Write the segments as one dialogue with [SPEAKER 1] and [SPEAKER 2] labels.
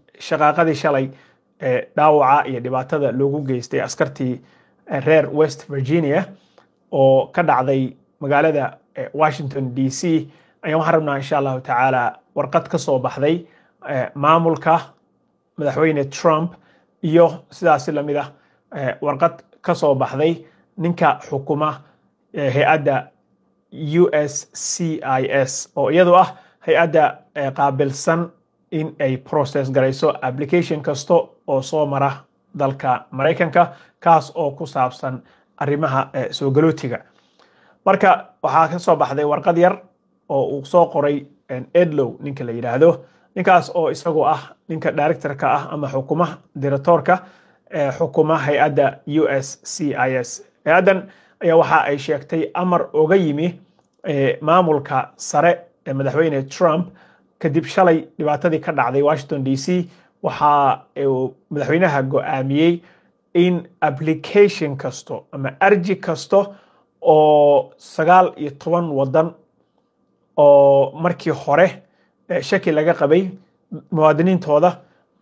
[SPEAKER 1] shaqaaqadii shalay dhaawaca iyo dhibaatada loogu geystay askartii reer West Virginia oo ka dhacday magaalada Washington DC ayaan waxaan rabnaa insha allahu tacaala warqad ka soo baxday maamulka madaxweyne Trump iyo sidaas la mid ah warqad ka soo baxday ninka xukuma hay'adda USCIS oo iyadoo ah hay'adda qaabilsan in ay process garayso application kasto oo soo mara dalka Mareykanka kaas oo ku saabsan arrimaha soo galootiga. Marka waxaa ka soo baxday warqad yar oo uu soo qoray Edlow ninka la yiraahdo, ninkaas oo isagoo ah ninka directorka ah ama xukuma directorka xukuma hay'adda USCIS. Hay'adan ayaa waxa ay sheegtay amar uga yimi maamulka sare ee madaxweyne Trump kadib shalay dhibaatadii ka dhacday Washington DC. waxa uu madaxweynaha go'aamiyey in application kasto ama arji kasto oo 19 wadan oo markii hore shaki laga qabay muwaadiniintooda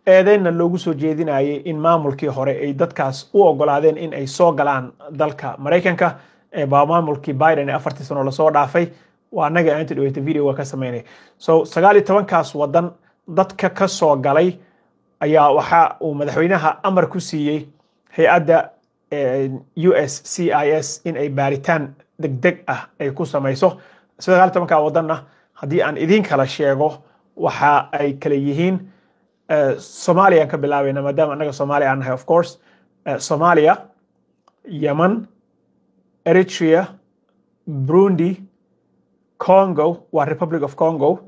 [SPEAKER 1] eedeyna loogu soo jeedinayay in maamulkii hore ay dadkaas u ogolaadeen in ay soo galaan dalka Mareykanka baa maamulkii Biden 4 sano la soo dhaafay waa anaga inta dhaweyta video ka sameynay. So 19 kaas wadan dadka ka soo galay ayaa waxa uu madaxweynaha amar ku siiyay hay'adda USCIS in ay baaritaan degdeg ah ay ku samayso 19 ka wadanna haddii aan idin kala sheego waxa ay kala yihiin Soomaaliya ka bilaabeyna maadaama anaga Soomaaliya aan nahay of course Soomaaliya, Yemen, Eritrea, Burundi, Congo waa Republic of Congo,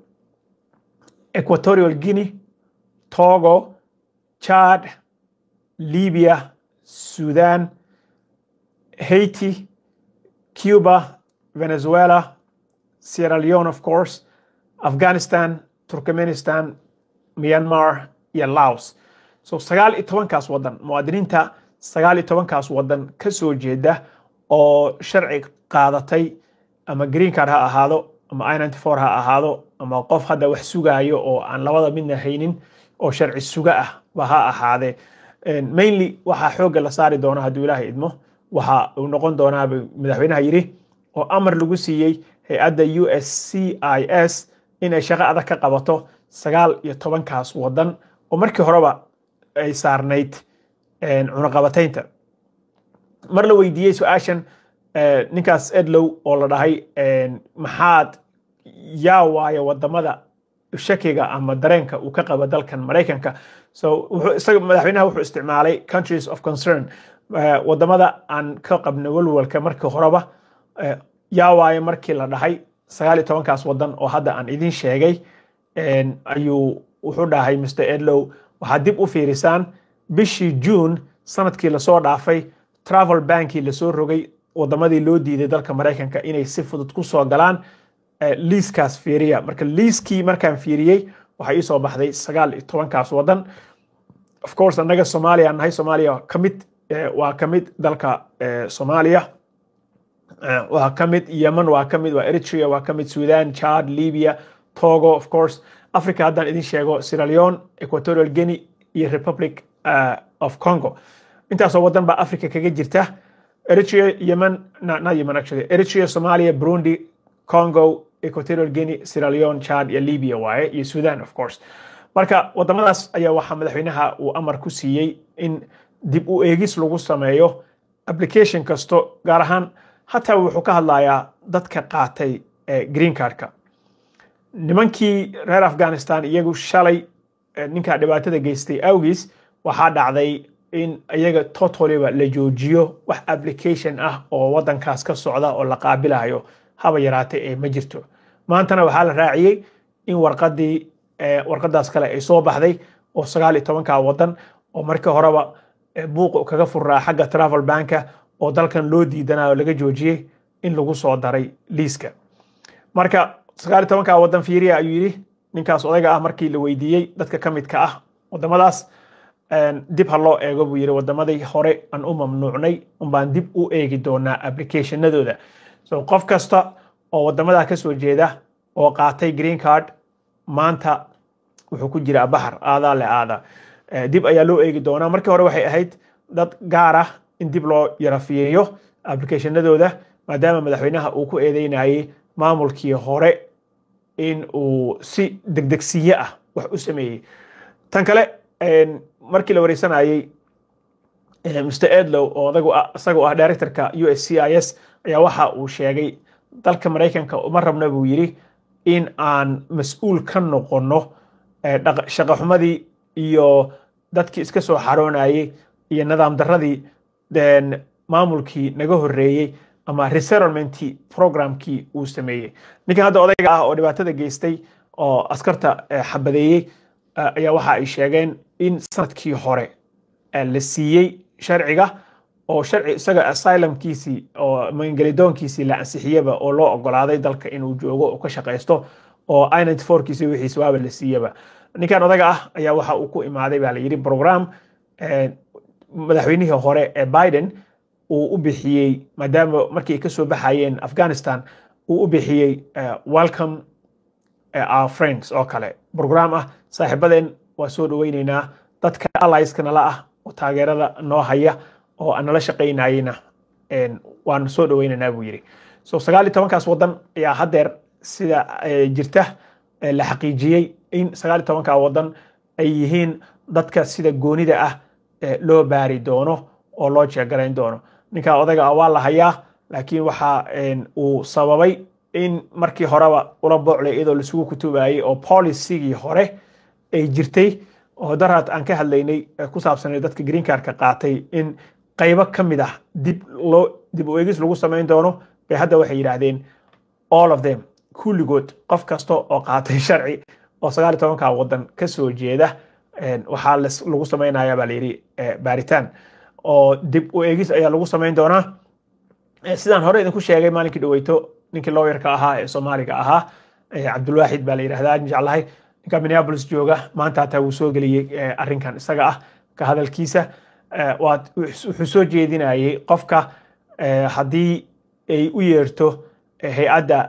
[SPEAKER 1] Equatorial Guinea, Togo, Chad, Libya, Sudan, Haiti, Cuba, Venezuela, Sierra Leone of course, Afghanistan, Turkmenistan, Myanmar iyo Laos. So 19 kaas wadan muwaadiniinta 19 kaas wadan ka soo jeeda oo sharci qaadatay ama green card ha ahaado ama I-94 ha ahaado ama qof hadda wax sugayo oo aan labada midna haynin oo sharci suga ah waxa ahaade mainly waxa xoog la saari doona haduu Ilaahay idmo waxa uu noqon doonaa madaxweynaha yiri oo amar lagu siiyay hay'adda USCIS in ay shaqo adag ka qabato 19 kaas wadan oo markii horeba ay saarnayd cunaqabataynta. mar la weydiiyay su'aashan ninkaas Edlow oo la dhahay maxaad yaa waayo wadamada shakiga ama dareenka uu ka qabo dalkan Mareykanka. So isaga madaxweynaha wuxuu isticmaalay countries of concern wadamada aan ka qabno walwalka markii horeba yaa waayo markii la dhahay 19 kaas wadan oo hadda aan idin sheegay ayuu wuxuu dhahay Mr. Edlow waxa dib u fiirisaan bishii June sanadkii la soo dhaafay travel banki la soo rogay wadamadii loo diiday dalka Mareykanka inay si fudud ku soo galaan liiskaas fiiriya. Marka liiskii markaan fiiriyay waxa ii soo baxday 19 kaas wadan. Of course anaga Soomaaliya nahay, Soomaaliya kamid waa kamid dalka Soomaaliya waa kamid, Yemen waa kamid, waa Eritrea waa kamid, Sudan, Chad, Libya, Togo of course. Africa haddaan idin sheego Sierra Leone, Equatorial Guinea iyo Republic of Congo. intaasoo wadan baa Africa kaga jirta. Eritrea, Yemen, not Yemen actually, Eritrea, Somalia, Burundi, Congo, Equatorial Guinea, Sierra Leone, Chad iyo Libya waaye iyo Sudan of course. Marka wadamadaas ayaa waxa madaxweynaha uu amar ku siiyay in dib u eegis lagu sameeyo application kasto gaar ahaan hataa wuxuu ka hadlayaa dadka qaatay green cardka. nimankii reer Afghanistan iyagu shalay ninka dhibaatada geystay awgiis waxa dhacday in iyaga totally la joojiyo wax application ah oo wadankaas ka socda oo la qaabilayo haba yaraatay ma jirto. maantana waxa la raaciyay in warqadaas kale ay soo baxday oo 19 ka wadan oo markii horeba buuq kaga furaa xagga travel banka oo dalkan loo diidanayo laga joojiyay in lagu soo daray liiska. marka 19 ka wadan fiiriya ayuu yiri ninkaas odayga ah markii la weydiiyay dadka kamidka ah wadamadaas dib ha loo eego buu yiri wadamadii hore aan u mamnuucnay baan dib u eegi doonaa applicationadooda. So qof kasta oo wadamada ka soo jeeda oo qaatay green card maanta wuxuu ku jiraa baxar aadaa le aada dib ayaa loo eegi doonaa markii hore waxay ahayd dad gaar ah in dib loo yarafiyeeyo applicationadooda maadaama madaxweynaha uu ku eedeynayay maamulkii hore in uu si degdegsiye ah wax u sameeyey tan kale markii la wareysanayay Mr. Edlow oo isagu ah directorka USCIS ayaa waxa uu sheegay dalka Mareykanka uma rabna buu yiri in aan mas'uul ka noqono shaqo xumadii iyo dadkii iska soo xaroonayay iyo nidaam darradii maamulkii naga horreeyay ama resettlement programkii uu sameeyay ninkan hadda odayga ah oo dhibaatada geystay oo askarta xabadeeyay ayaa waxa ay sheegeen in sanadkii hore la siiyay sharciga oo sharci isaga asylumkiisii oo magangelidoonkiisii la ansixiyaba oo loo ogolaaday dalka inuu joogo oo ka shaqaysto oo I-94kiisii wixiisa waaba la siiyaba ninkan odaga ah ayaa waxa uu ku imaaday baa la yiri program madaxweynihii hore ee Biden uu u bixiyay maadaama markii ay ka soo baxayeen Afghanistan uu u bixiyay welcome our friends oo kale program ah saaxiibadeen waa soo dhaweynaynaa dadka allies kana la ah oo taageerada noo haya oo aan la shaqeynayna waan soo dhaweynaynaa buu yiri so 19kaas wadan ayaa hadeer sida jirta la xaqiijiyay in 19ka wadan ay yihiin dadka sida goonida ah loo baari doono oo loo jeegarayn doono ninka odaga waa la hayaa laakiin waxa uu sababay in markii horeba ula booclay iyadoo la isugu kutubayay oo policy-gii hore ay jirtay oo daraad aan ka hadlaynay ku saabsanay dadka green card-ka qaatay in qaybo ka mid ah dib u eegis lagu samayn doono bay hadda waxay yiraahdeen all of them kulligood qof kasta oo qaatay sharci oo 19ka wadan ka soo jeeda waxaa lagu samaynayaa baa la yiri baaritaan oo dib u eegis ayaa lagu samayn doonaa sidaan hore idinku sheegay maalinkii dhaweyto ninkii lawyerka ahaa ee Soomaaliga ahaa Cabdulwaahid baa la yiraahdaa jeclahay ninka Minneapolis jooga maanta taa uu soo galiyay arrinkan isaga ah ka hadalkiisa wuxuu soo jeedinayay qofka haddii ay u yeerto hay'adda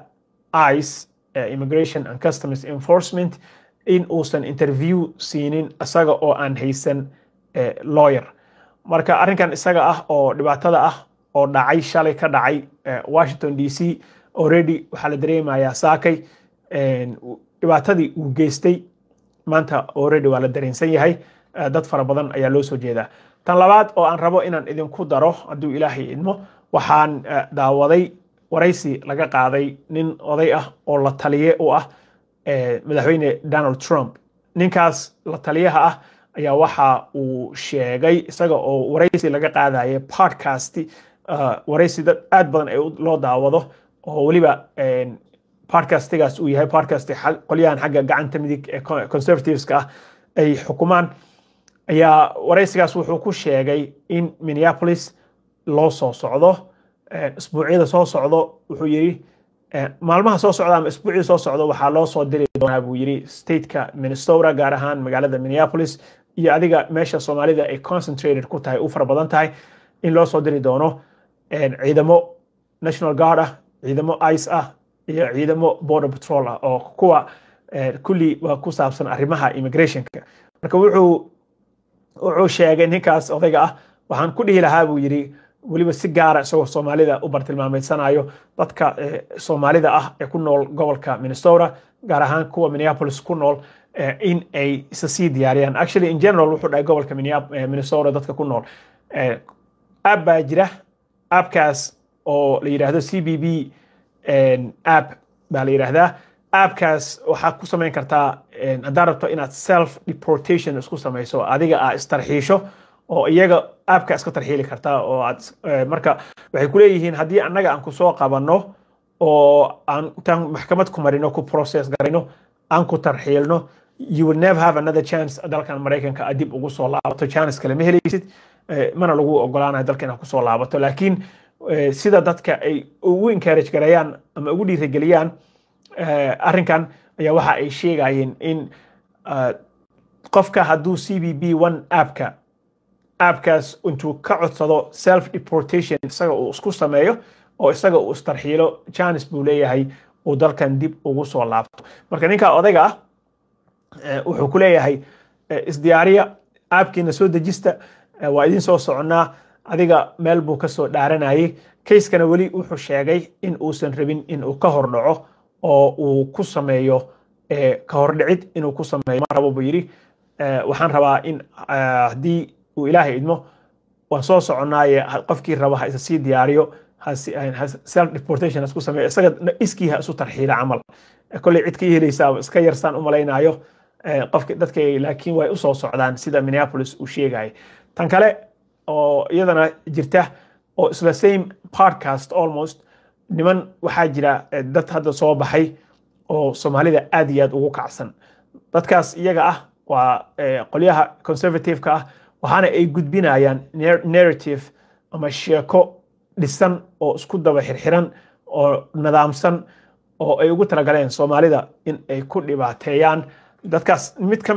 [SPEAKER 1] ICE Immigration and Customs Enforcement in uusan interview siinin isaga oo aan haysan lawyer marka arrinkan isaga ah oo dhibaatada ah oo dhacay shalay ka dhacay Washington DC already waxa la dareemayaa saakay dhibaatadii uu geystay maanta already waa la dareensan yahay dad fara badan ayaa loo soo jeedaa tan labaad oo aan rabo inaan idinku daro hadduu ilaahay idmo waxaan daawaday waraysi laga qaaday nin oday ah oo la taliye u ah madaxweyne Donald Trump ninkaas la taliyaha ah ayaa waxa uu sheegay isaga oo waraysi laga qaadayay podcast waraysi dad aad badan ay loo daawado oo waliba podcastigaas uu yahay podcast qolyahan xagga gacanta midig ee conservatives-ka ay xukumaan ayaa waraysigaas wuxuu ku sheegay in Minneapolis loo soo socdo isbuucyada soo socdo wuxuu yiri maalmaha soo socda ama isbuucii soo socdo waxaa loo soo diri doonaa buu yiri stateka Minnesota gaar ahaan magaalada Minneapolis iyo adiga meesha Soomaalida ay concentrated ku tahay u fara badan tahay in loo soo diri doono ciidamo National Guard ah ciidamo ICE ah iyo ciidamo Border Patrol ah oo kuwa kulli waa ku saabsan arrimaha immigrationka marka wuxuu sheegay ninkaas odayga ah waxaan ku dhihi lahaa buu yiri waliba si gaar ah isagoo Soomaalida u bartilmaameedsanayo dadka Soomaalida ah ee ku nool gobolka Minnesota gaar ahaan kuwa Minneapolis ku nool in ay sii diyaariyaan actually in general wuxuu dhahay gobolka Minnesota dadka ku nool app baa jira appkaas oo la yiraahdo CBP app baa la yiraahdaa appkaas waxaa ku samayn kartaa haddaad rabto inaad self deportation isku samayso adiga aad istarxiisho oo iyaga appka iska tarxiili kartaa oo aad marka waxay ku leeyihiin haddii annaga aan ku soo qabanno oo aan tan maxkamad ku marino ku process garayno aan ku tarxiilno you will never have another chance dalkan Mareykanka aad dib ugu soo laabato chance kale ma helaysid mana lagu ogolaanayo dalkan aad ku soo laabato laakiin sida dadka ay ugu encourage garayaan ama ugu dhiirigeliyaan arrinkan ayaa waxa ay sheegayeen in qofka hadduu CBP1 appkaas intuu ka codsado self deportation isaga uu isku sameeyo oo isaga uu istarxiilo chance buu leeyahay uu dalkan dib ugu soo laabto marka ninka odayga ah wuxuu ku leeyahay isdiyaariya aabkiina soo dejista waa idin soo soconnaa adiga meel buu ka soo dhaaranayay kayskana weli wuxuu sheegay in uusan rabin in uu ka hor dhaco oo uu ku sameeyo ka hor dhicid inuu ku sameeyo ma rabo buu yidhi waxaan rabaa in haddii uu ilaahay idmo waan soo soconnaaye qofkii raba ha isa sii diyaariyo self deportation isku sameeyo isaga iskii ha isu tarxiila camal kolley cid ka helaysaa iska yarsaan u malaynayo qofki dadka laakiin way u soo socdaan sida Minneapolis uu sheegay tan kale oo iyadana jirta oo isla same podcast almost niman waxaa jira dad hadda soo baxay oo Soomaalida aad iyo aad ugu kacsan dadkaas iyaga ah waa qolyaha conservative-ka ah waxaana ay gudbinayaan narrative ama sheeko dhisan oo isku daba xirxiran oo nidaamsan oo ay ugu talagaleen Soomaalida in ay ku dhibaateeyaan dadkaas mid ka